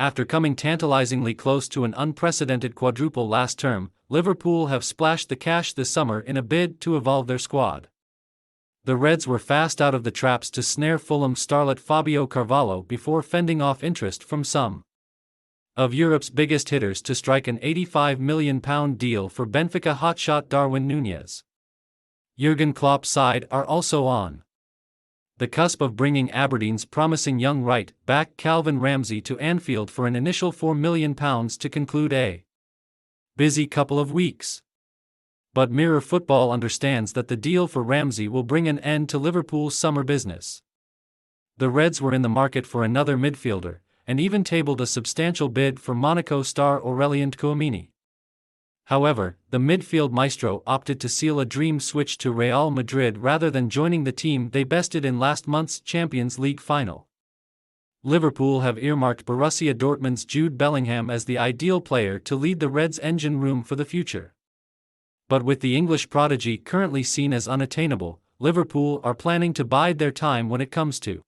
After coming tantalizingly close to an unprecedented quadruple last term, Liverpool have splashed the cash this summer in a bid to evolve their squad. The Reds were fast out of the traps to snare Fulham starlet Fabio Carvalho before fending off interest from some of Europe's biggest hitters to strike an £85 million deal for Benfica hotshot Darwin Núñez. Jurgen Klopp's side are also on the cusp of bringing Aberdeen's promising young right-back Calvin Ramsey to Anfield for an initial £4 million to conclude a busy couple of weeks. But Mirror Football understands that the deal for Ramsey will bring an end to Liverpool's summer business. The Reds were in the market for another midfielder, and even tabled a substantial bid for Monaco star Aurelien Tchouameni. However, the midfield maestro opted to seal a dream switch to Real Madrid rather than joining the team they bested in last month's Champions League final. Liverpool have earmarked Borussia Dortmund's Jude Bellingham as the ideal player to lead the Reds' engine room for the future. But with the English prodigy currently seen as unattainable, Liverpool are planning to bide their time when it comes to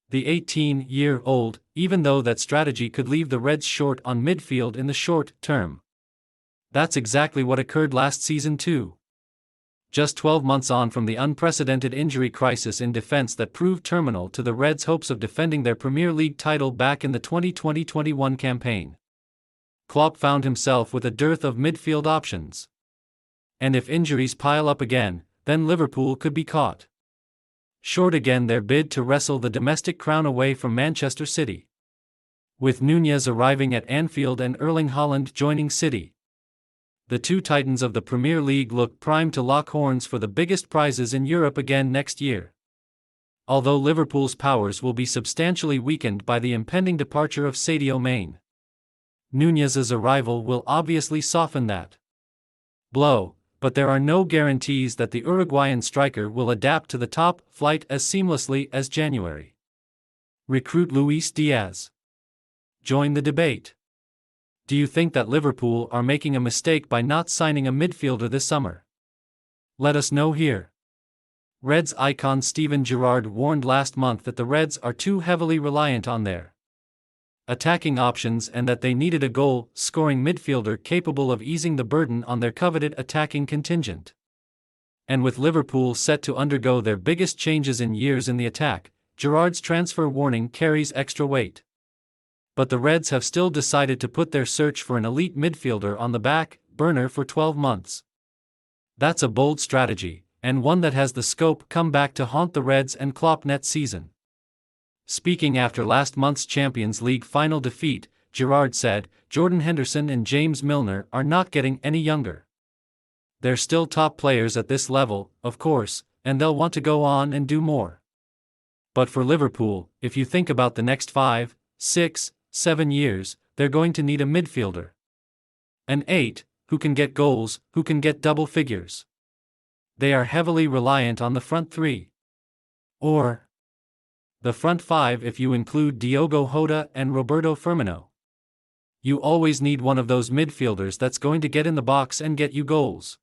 the 18-year-old, even though that strategy could leave the Reds short on midfield in the short term. That's exactly what occurred last season too. Just 12 months on from the unprecedented injury crisis in defense that proved terminal to the Reds' hopes of defending their Premier League title back in the 2020-21 campaign, Klopp found himself with a dearth of midfield options. And if injuries pile up again, then Liverpool could be caught short again their bid to wrestle the domestic crown away from Manchester City. With Núñez arriving at Anfield and Erling Haaland joining City, the two titans of the Premier League look primed to lock horns for the biggest prizes in Europe again next year. Although Liverpool's powers will be substantially weakened by the impending departure of Sadio Mane, Núñez's arrival will obviously soften that blow, but there are no guarantees that the Uruguayan striker will adapt to the top flight as seamlessly as January recruit Luis Diaz. Join the debate. Do you think that Liverpool are making a mistake by not signing a midfielder this summer? Let us know here. Reds icon Steven Gerrard warned last month that the Reds are too heavily reliant on their attacking options and that they needed a goal-scoring midfielder capable of easing the burden on their coveted attacking contingent. And with Liverpool set to undergo their biggest changes in years in the attack, Gerrard's transfer warning carries extra weight. But the Reds have still decided to put their search for an elite midfielder on the back burner for 12 months. That's a bold strategy, and one that has the scope come back to haunt the Reds and Klopp next season. Speaking after last month's Champions League final defeat, Gerrard said, "Jordan Henderson and James Milner are not getting any younger. They're still top players at this level, of course, and they'll want to go on and do more. But for Liverpool, if you think about the next 5, 6, 7 years, they're going to need a midfielder. An 8, who can get goals, who can get double figures. They are heavily reliant on the front 3. Or the front 5 if you include Diogo Jota and Roberto Firmino. You always need one of those midfielders that's going to get in the box and get you goals.